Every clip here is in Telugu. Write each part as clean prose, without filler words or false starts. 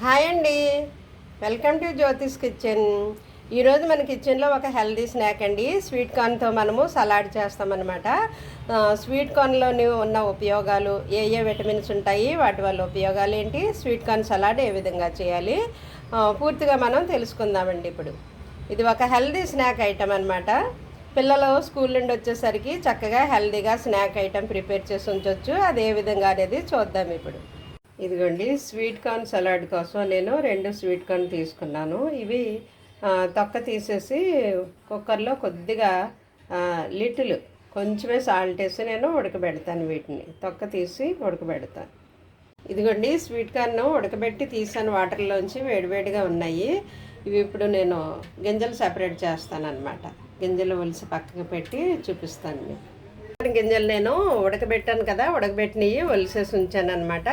హాయ్ అండి, వెల్కమ్ టు జ్యోతిష్ కిచెన్. ఈరోజు మన కిచెన్లో ఒక హెల్దీ స్నాక్ అండి. స్వీట్ కార్న్తో మనము సలాడ్ చేస్తామన్నమాట. స్వీట్ కార్న్లోని ఉన్న ఉపయోగాలు, ఏ విటమిన్స్ ఉంటాయి, వాటి వల్ల ఉపయోగాలు ఏంటి, స్వీట్ కార్న్ సలాడ్ ఏ విధంగా చేయాలి, పూర్తిగా మనం తెలుసుకుందామండి. ఇప్పుడు ఇది ఒక హెల్దీ స్నాక్ ఐటమ్ అనమాట. పిల్లలు స్కూల్ నుండి వచ్చేసరికి చక్కగా హెల్దీగా స్నాక్ ఐటమ్ ప్రిపేర్ చేసి ఉంచవచ్చు. అది ఏ విధంగా అనేది చూద్దాం ఇప్పుడు. ఇదిగోండి, స్వీట్ కార్న్ సలాడ్ కోసం నేను 2 స్వీట్ కార్న్ తీసుకున్నాను. ఇవి తొక్క తీసేసి కుక్కర్లో కొద్దిగా కొంచెమే సాల్ట్ వేసి నేను ఉడకబెడతాను. వీటిని తొక్క తీసి ఉడకబెడతాను. ఇదిగోండి, స్వీట్ కార్న్ ఉడకబెట్టి తీసాను వాటర్లోంచి, వేడివేడిగా ఉన్నాయి. ఇవి ఇప్పుడు నేను గింజలు సెపరేట్ చేస్తాను అనమాట. గింజలు ఒలిసి పక్కకు పెట్టి చూపిస్తాను. గింజలు నేను ఉడకబెట్టాను కదా, ఉడకబెట్టినవి ఒలిసేసి ఉంచాను అనమాట.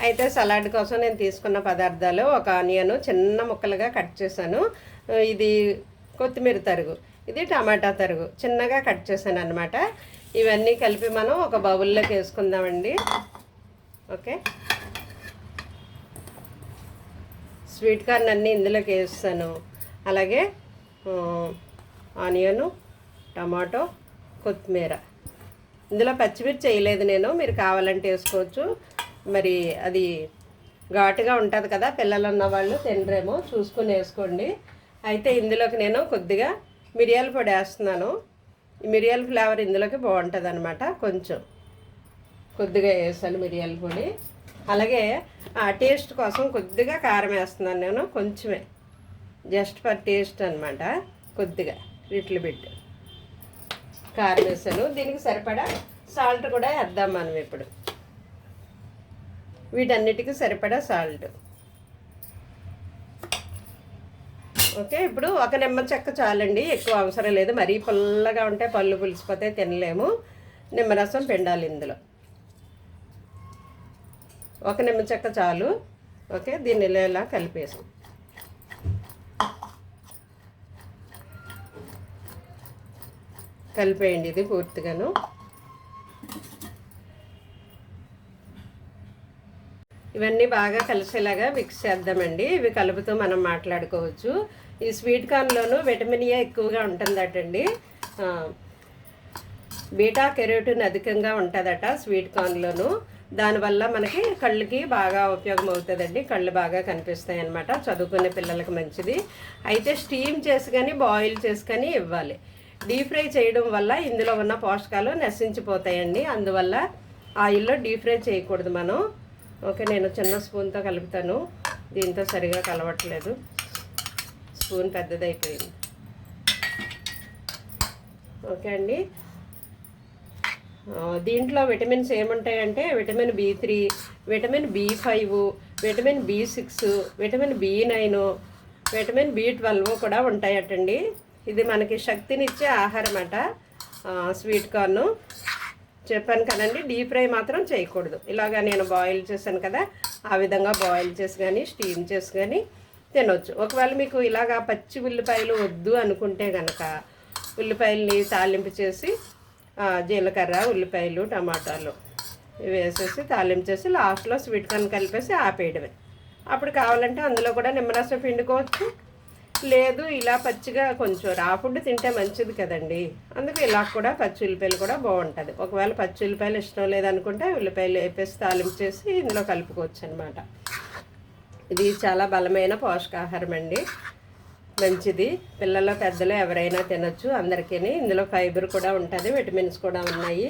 అయితే సలాడ్ కోసం నేను తీసుకున్న పదార్థాలు: ఒక ఆనియన్ చిన్న ముక్కలుగా కట్ చేశాను, ఇది కొత్తిమీర తరుగు, ఇది టమాటా తరుగు చిన్నగా కట్ చేశాను అనమాట. ఇవన్నీ కలిపి మనం ఒక బౌల్లోకి వేసుకుందామండి. ఓకే, స్వీట్ కార్న్ అన్నీ ఇందులోకి వేస్తాను. అలాగే ఆనియను, టమాటో, కొత్తిమీర. ఇందులో పచ్చిమిర్చి వేయలేదు నేను, మీరు కావాలంటే వేసుకోవచ్చు. మరి అది ఘాటుగా ఉంటుంది కదా, పిల్లలు ఉన్న వాళ్ళు తినరేమో, చూసుకుని వేసుకోండి. అయితే ఇందులోకి నేను కొద్దిగా మిరియాల పొడి వేస్తున్నాను. ఈ మిరియాల ఫ్లేవర్ ఇందులోకి బాగుంటుంది అనమాట. కొద్దిగా వేసాను మిరియాల పొడి. అలాగే టేస్ట్ కోసం కొద్దిగా కారం వేస్తున్నాను నేను, కొంచెమే, జస్ట్ ఫర్ టేస్ట్ అనమాట. కొద్దిగా లిటిల్ బిట్ కారం వేసాను. దీనికి సరిపడా సాల్ట్ కూడా వేద్దాం మనం ఇప్పుడు. వీటన్నిటికీ సరిపడా సాల్ట్. ఓకే, ఇప్పుడు ఒక నిమ్మ చెక్క చాలండి, ఎక్కువ అవసరం లేదు. మరీ పుల్లగా ఉంటే పళ్ళు పులిసిపోతే తినలేము. నిమ్మరసం పిండాలి ఇందులో. ఒక నిమ్మ చెక్క చాలు. ఓకే, దీన్ని ఇలా కలిపేసాం. కలిపేయండి ఇది పూర్తిగాను. ఇవన్నీ బాగా కలిసేలాగా మిక్స్ చేద్దామండి. ఇవి కలుపుతూ మనం మాట్లాడుకోవచ్చు. ఈ స్వీట్ కార్న్లోనూ విటమిన్ ఏ ఎక్కువగా ఉంటుందటండి. బీటా కెరోటిన్ అధికంగా ఉంటుందట స్వీట్ కార్న్లోను. దానివల్ల మనకి కళ్ళకి బాగా ఉపయోగం అవుతుందండి. కళ్ళు బాగా కనిపిస్తాయి అన్నమాట. చదువుకునే పిల్లలకి మంచిది. అయితే స్టీమ్ చేసి కానీ బాయిల్ చేసి కానీ ఇవ్వాలి. డీప్ ఫ్రై చేయడం వల్ల ఇందులో ఉన్న పోషకాలు నశించిపోతాయండి. అందువల్ల ఆయిల్లో డీప్ ఫ్రై చేయకూడదు మనం. ఓకే, నేను చిన్న స్పూన్తో కలుపుతాను. దీంతో సరిగా కలవట్లేదు, స్పూన్ పెద్దదైపోయింది. ఓకే అండి, దీంట్లో విటమిన్స్ ఏముంటాయంటే vitamin B3, vitamin B5, vitamin B6, vitamin B9, vitamin B12 కూడా ఉంటాయటండి. ఇది మనకి శక్తినిచ్చే ఆహారం అట స్వీట్ కార్న్. చెప్పాను కదండి, డీప్ ఫ్రై మాత్రం చేయకూడదు. ఇలాగా నేను బాయిల్ చేశాను కదా, ఆ విధంగా బాయిల్ చేసి కానీ స్టీమ్ చేసి కానీ తినవచ్చు. ఒకవేళ మీకు ఇలాగా పచ్చి ఉల్లిపాయలు వద్దు అనుకుంటే కనుక ఉల్లిపాయల్ని తాలింపు చేసి జీలకర్ర, ఉల్లిపాయలు, టమాటాలు ఇవి వేసేసి తాలింపు చేసి లాస్ట్లో స్వీట్ కార్న్ కలిపేసి ఆపేయడమే. అప్పుడు కావాలంటే అందులో కూడా నిమ్మరసం పిండుకోవచ్చు. లేదు, ఇలా పచ్చిగా కొంచెం రా ఫుడ్ తింటే మంచిది కదండి, అందుకే ఇలా కూడా పచ్చి ఉల్లిపాయలు కూడా బాగుంటుంది. ఒకవేళ పచ్చి ఉల్లిపాయలు ఇష్టం లేదనుకుంటే ఉల్లిపాయలు వేపేసి తాలింపు చేసి ఇందులో కలుపుకోవచ్చు అనమాట. ఇది చాలా బలమైన పోషకాహారం అండి, మంచిది. పిల్లలు పెద్దలు ఎవరైనా తినొచ్చు, అందరికీ. ఇందులో ఫైబర్ కూడా ఉంటుంది, విటమిన్స్ కూడా ఉన్నాయి.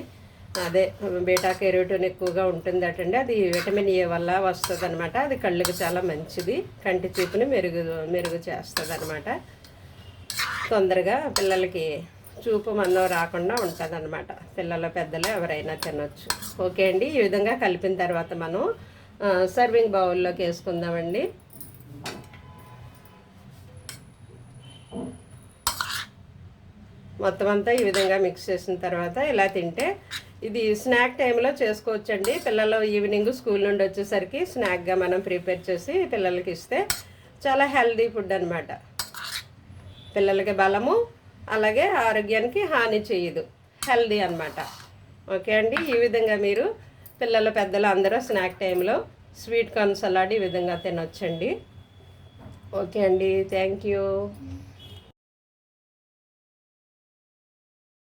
అదే బీటా కెరోటిన్ ఎక్కువగా ఉంటుందటండి. అది విటమిన్ ఏ వల్ల వస్తుంది అనమాట. అది కళ్ళకి చాలా మంచిది, కంటి చూపుని మెరుగు చేస్తుంది అనమాట. తొందరగా పిల్లలకి చూపు మందం రాకుండా ఉంటుంది అనమాట. పిల్లలు పెద్దలు ఎవరైనా తినొచ్చు. ఓకే అండి, ఈ విధంగా కలిపిన తర్వాత మనం సర్వింగ్ బౌల్లోకి వేసుకుందామండి. మొత్తం అంతా ఈ విధంగా మిక్స్ చేసిన తర్వాత ఇలా తింటే ఇది స్నాక్ టైంలో చేసుకోవచ్చండి. పిల్లలు ఈవినింగ్ స్కూల్ నుండి వచ్చేసరికి స్నాక్గా మనం ప్రిపేర్ చేసి పిల్లలకి ఇస్తే చాలా హెల్దీ ఫుడ్ అనమాట. పిల్లలకి బలము, అలాగే ఆరోగ్యానికి హాని చేయదు, హెల్దీ అనమాట. ఓకే అండి, ఈ విధంగా మీరు పిల్లలు పెద్దలు అందరూ స్నాక్ టైంలో స్వీట్ కార్న్ సలాడ్ ఈ విధంగా తినొచ్చండి. ఓకే అండి, థ్యాంక్ యూ.